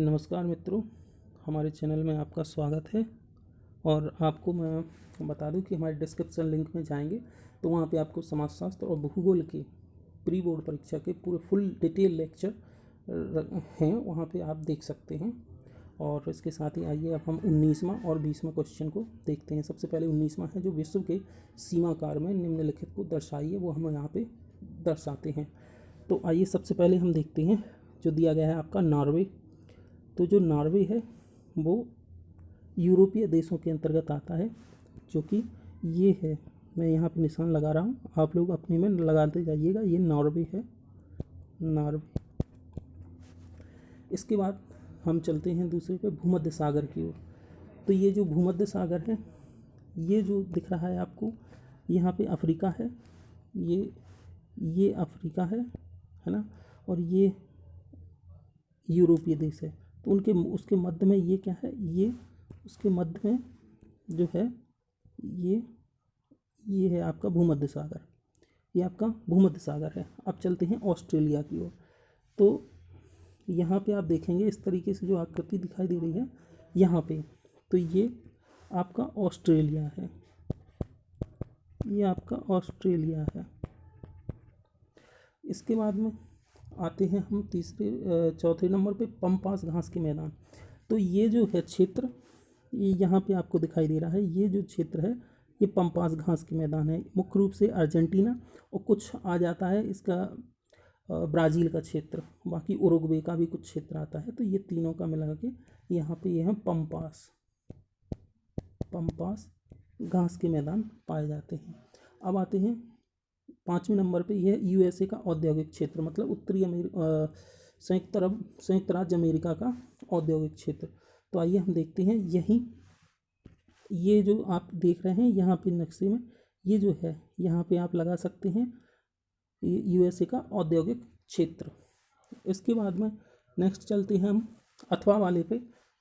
नमस्कार मित्रों, हमारे चैनल में आपका स्वागत है। और आपको मैं बता दूं कि हमारे डिस्क्रिप्शन लिंक में जाएंगे तो वहाँ पे आपको समाजशास्त्र और भूगोल के प्री बोर्ड परीक्षा के पूरे फुल डिटेल लेक्चर हैं, वहाँ पे आप देख सकते हैं। और इसके साथ ही आइए अब हम 19वां और 20वां क्वेश्चन को देखते हैं। सबसे पहले 19वां है, जो विश्व के सीमाकार में निम्नलिखित को दर्शाइए, वो हम यहाँ पे दर्शाते हैं। तो आइए सबसे पहले हम देखते हैं, जो दिया गया है आपका नॉर्वे। तो जो नॉर्वे है वो यूरोपीय देशों के अंतर्गत आता है, जो कि ये है, मैं यहाँ पे निशान लगा रहा हूँ, आप लोग अपने में लगाते जाइएगा। ये नॉर्वे है, नॉर्वे। इसके बाद हम चलते हैं दूसरे पे, भूमध्य सागर की ओर। तो ये जो भूमध्य सागर है, ये जो दिख रहा है आपको, यहाँ पे अफ्रीका है, ये अफ्रीका है ना, और ये यूरोपीय देश है। तो उसके मध्य में ये क्या है, ये उसके मध्य में जो है ये है आपका भूमध्य सागर, ये आपका भूमध्य सागर है। अब चलते हैं ऑस्ट्रेलिया की ओर। तो यहाँ पे आप देखेंगे इस तरीके से जो आकृति दिखाई दे रही है यहाँ पे, तो ये आपका ऑस्ट्रेलिया है, ये आपका ऑस्ट्रेलिया है। इसके बाद में आते हैं हम चौथे नंबर पे, पंपास घास के मैदान। तो ये जो है क्षेत्र, ये यहाँ पे आपको दिखाई दे रहा है, ये जो क्षेत्र है ये पंपास घास के मैदान है। मुख्य रूप से अर्जेंटीना और कुछ आ जाता है इसका ब्राज़ील का क्षेत्र, बाकी उरुग्वे का भी कुछ क्षेत्र आता है। तो ये तीनों का मिला के यहाँ पे ये है पंपास घास के मैदान पाए जाते हैं। अब आते हैं 5वें नंबर पे, यह यूएसए का औद्योगिक क्षेत्र, मतलब उत्तरी संयुक्त राज्य अमेरिका का औद्योगिक क्षेत्र। तो आइए हम देखते हैं, ये जो आप देख रहे हैं यहाँ पे नक्शे में, ये जो है यहाँ पे आप लगा सकते हैं यूएसए का औद्योगिक क्षेत्र। इसके बाद में नेक्स्ट चलते हैं हम अथवा वाले पे,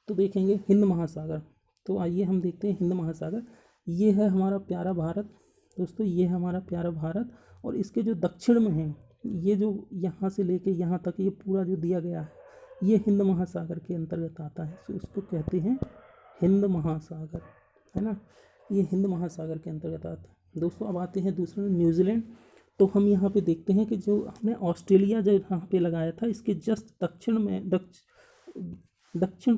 तो देखेंगे हिंद महासागर। तो आइए हम देखते हैं हिंद महासागर, ये है हमारा प्यारा भारत दोस्तों, ये है हमारा प्यारा भारत। और इसके जो दक्षिण में है, ये जो यहाँ से लेके यहाँ तक ये पूरा जो दिया गया है, ये हिंद महासागर के अंतर्गत आता है। तो इसको कहते हैं हिंद महासागर, है ना, ये हिंद महासागर के अंतर्गत आता है दोस्तों। अब आते हैं दूसरे में न्यूजीलैंड। तो हम यहाँ पे देखते हैं कि जो हमने ऑस्ट्रेलिया जो यहाँ पे लगाया था, इसके जस्ट दक्षिण में, दक्षिण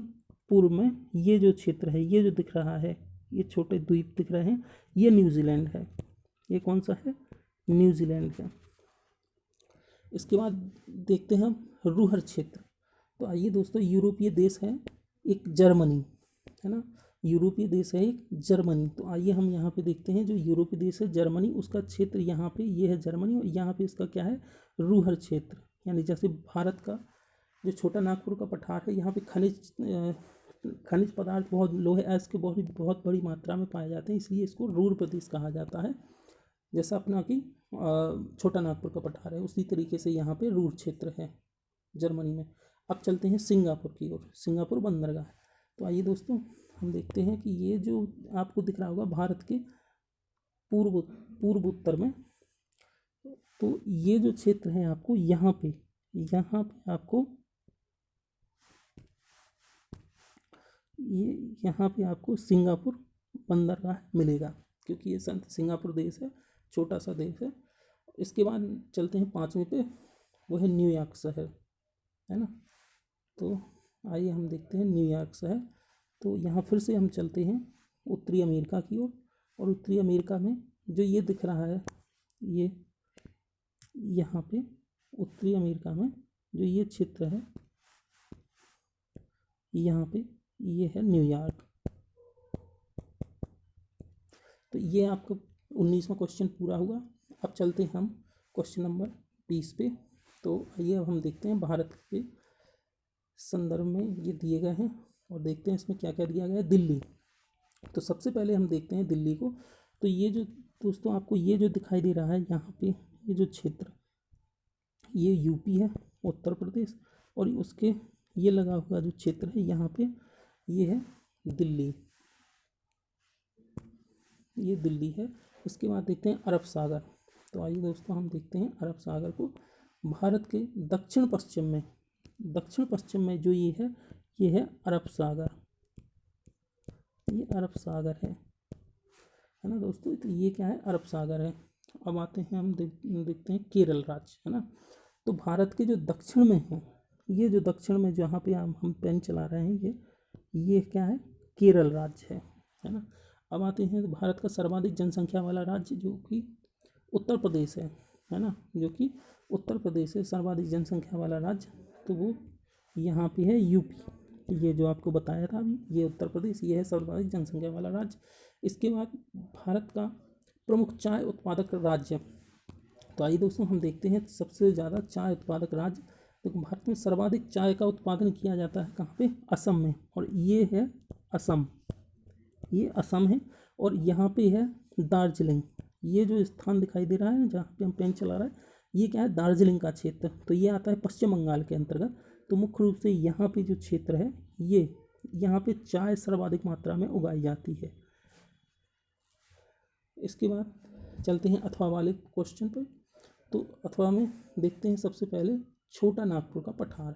पूर्व में ये जो क्षेत्र है, ये जो दिख रहा है, ये छोटे द्वीप दिख रहे हैं, ये न्यूजीलैंड है। ये कौन सा है, न्यूजीलैंड है। इसके बाद देखते हैं हम रूहर क्षेत्र। तो आइए दोस्तों, यूरोपीय देश है एक जर्मनी, है ना, यूरोपीय देश है एक जर्मनी। तो आइए हम यहाँ पे देखते हैं, जो यूरोपीय देश है जर्मनी, उसका क्षेत्र यहाँ पे ये है जर्मनी, और यहाँ पे इसका क्या है, रूहर क्षेत्र। यानी जैसे भारत का जो छोटा नागपुर का पठार है, यहाँ पे खनिज पदार्थ, बहुत लोहे ऐस के बहुत बड़ी मात्रा में पाए जाते हैं, इसलिए इसको रूर प्रदेश कहा जाता है। जैसा अपना कि छोटा नागपुर का पठार है, उसी तरीके से यहाँ पे रूर क्षेत्र है जर्मनी में। अब चलते हैं सिंगापुर की ओर, सिंगापुर बंदरगाह। तो आइए दोस्तों हम देखते हैं कि ये जो आपको दिख रहा होगा भारत के पूर्व उत्तर में, तो ये जो क्षेत्र है आपको यहाँ पे आपको सिंगापुर बंदरगाह मिलेगा, क्योंकि ये सिंगापुर देश है, छोटा सा देश है। इसके बाद चलते हैं 5वें पे, वो है न्यूयॉर्क शहर, है ना। तो आइए हम देखते हैं न्यूयॉर्क शहर। तो यहाँ फिर से हम चलते हैं उत्तरी अमेरिका की ओर, और उत्तरी अमेरिका में जो ये दिख रहा है, ये यहाँ पे उत्तरी अमेरिका में जो ये क्षेत्र है, यहाँ पे ये है न्यूयॉर्क। तो ये आपका 19वां क्वेश्चन पूरा हुआ। अब चलते हैं हम क्वेश्चन नंबर 20 पे। तो आइए अब हम देखते हैं भारत के संदर्भ में ये दिए गए हैं, और देखते हैं इसमें क्या क्या दिया गया है। दिल्ली, तो सबसे पहले हम देखते हैं दिल्ली को। तो ये जो दोस्तों आपको ये जो दिखाई दे रहा है यहाँ पे, ये जो क्षेत्र, ये यूपी है, उत्तर प्रदेश, और उसके ये लगा हुआ जो क्षेत्र है यहाँ पे, ये है दिल्ली, ये दिल्ली है। इसके बाद देखते हैं अरब सागर। तो आइए दोस्तों हम देखते हैं अरब सागर को। भारत के दक्षिण पश्चिम में जो ये है, ये है अरब सागर, ये अरब सागर है ना दोस्तों। तो ये क्या है, अरब सागर है। अब आते हैं हम देखते हैं केरल राज्य, है ना। तो भारत के जो दक्षिण में है, ये जो दक्षिण में जहाँ पे हम पेन चला रहे हैं, ये क्या है, केरल राज्य है ना। अब आते हैं भारत का सर्वाधिक जनसंख्या वाला राज्य जो कि उत्तर प्रदेश है ना, जो कि उत्तर प्रदेश है सर्वाधिक जनसंख्या वाला राज्य। तो वो यहाँ पे है यूपी, ये जो आपको बताया था अभी, ये उत्तर प्रदेश, ये है सर्वाधिक जनसंख्या वाला राज्य। इसके बाद भारत का प्रमुख चाय उत्पादक राज्य, तो आइए दोस्तों हम देखते हैं सबसे ज़्यादा चाय उत्पादक राज्य। तो भारत में सर्वाधिक चाय का उत्पादन किया जाता है कहाँ पे, असम में, और ये है असम, ये असम है। और यहाँ पे है दार्जिलिंग, ये जो स्थान दिखाई दे रहा है जहाँ पे हम पेन चला रहा है, ये क्या है, दार्जिलिंग का क्षेत्र। तो ये आता है पश्चिम बंगाल के अंतर्गत। तो मुख्य रूप से यहाँ पे जो क्षेत्र है, ये यहाँ पे चाय सर्वाधिक मात्रा में उगाई जाती है। इसके बाद चलते हैं अथवा वाले क्वेश्चन पे। तो अथवा में देखते हैं सबसे पहले छोटा नागपुर का पठार।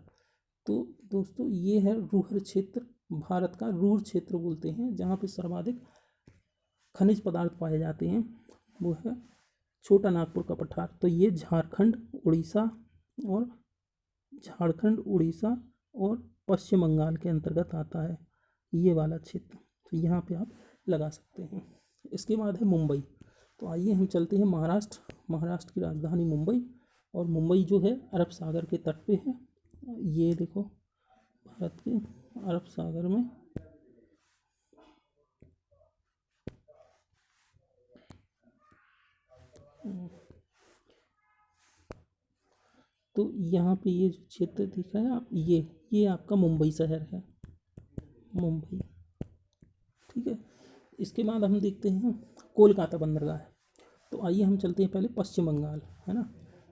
तो दोस्तों ये है रूहर क्षेत्र, भारत का रूर क्षेत्र बोलते हैं, जहाँ पे सर्वाधिक खनिज पदार्थ पाए जाते हैं, वो है छोटा नागपुर का पठार। तो ये झारखंड, उड़ीसा और पश्चिम बंगाल के अंतर्गत आता है ये वाला क्षेत्र। तो यहाँ पे आप लगा सकते हैं। इसके बाद है मुंबई। तो आइए हम चलते हैं महाराष्ट्र की राजधानी मुंबई, और मुंबई जो है अरब सागर के तट पे है। ये देखो भारत के अरब सागर में तो यहाँ पे ये जो क्षेत्र दिख रहा है आप, ये आपका मुंबई शहर है, मुंबई, ठीक है। इसके बाद हम देखते हैं कोलकाता बंदरगाह। तो आइए हम चलते हैं पहले पश्चिम बंगाल, है ना।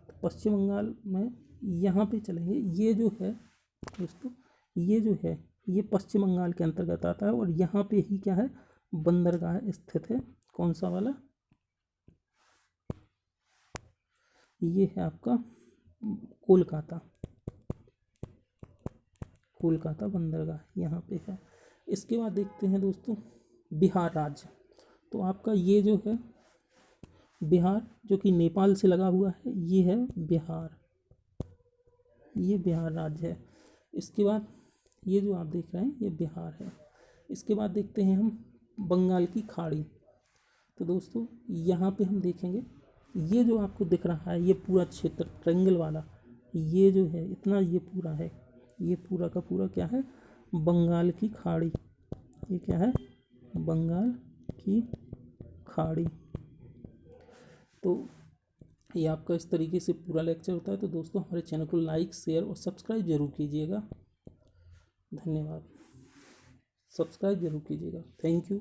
तो पश्चिम बंगाल में यहाँ पे चलेंगे, ये जो है दोस्तों, ये जो है ये पश्चिम बंगाल के अंतर्गत आता है, और यहाँ पे ही क्या है, बंदरगाह स्थित है। कौन सा वाला, ये है आपका कोलकाता, कोलकाता बंदरगाह यहाँ पे है। इसके बाद देखते हैं दोस्तों बिहार राज्य। तो आपका ये जो है बिहार, जो कि नेपाल से लगा हुआ है, ये है बिहार, ये बिहार राज्य है। इसके बाद ये जो आप देख रहे हैं ये बिहार है। इसके बाद देखते हैं हम बंगाल की खाड़ी। तो दोस्तों यहाँ पे हम देखेंगे, ये जो आपको दिख रहा है ये पूरा क्षेत्र ट्रायंगल वाला, ये जो है इतना, ये पूरा है, ये पूरा का पूरा क्या है, बंगाल की खाड़ी। ये क्या है, बंगाल की खाड़ी। तो ये आपका इस तरीके से पूरा लेक्चर होता है। तो दोस्तों हमारे चैनल को लाइक, शेयर और सब्सक्राइब जरूर कीजिएगा। धन्यवाद, सब्सक्राइब जरूर कीजिएगा। Thank you.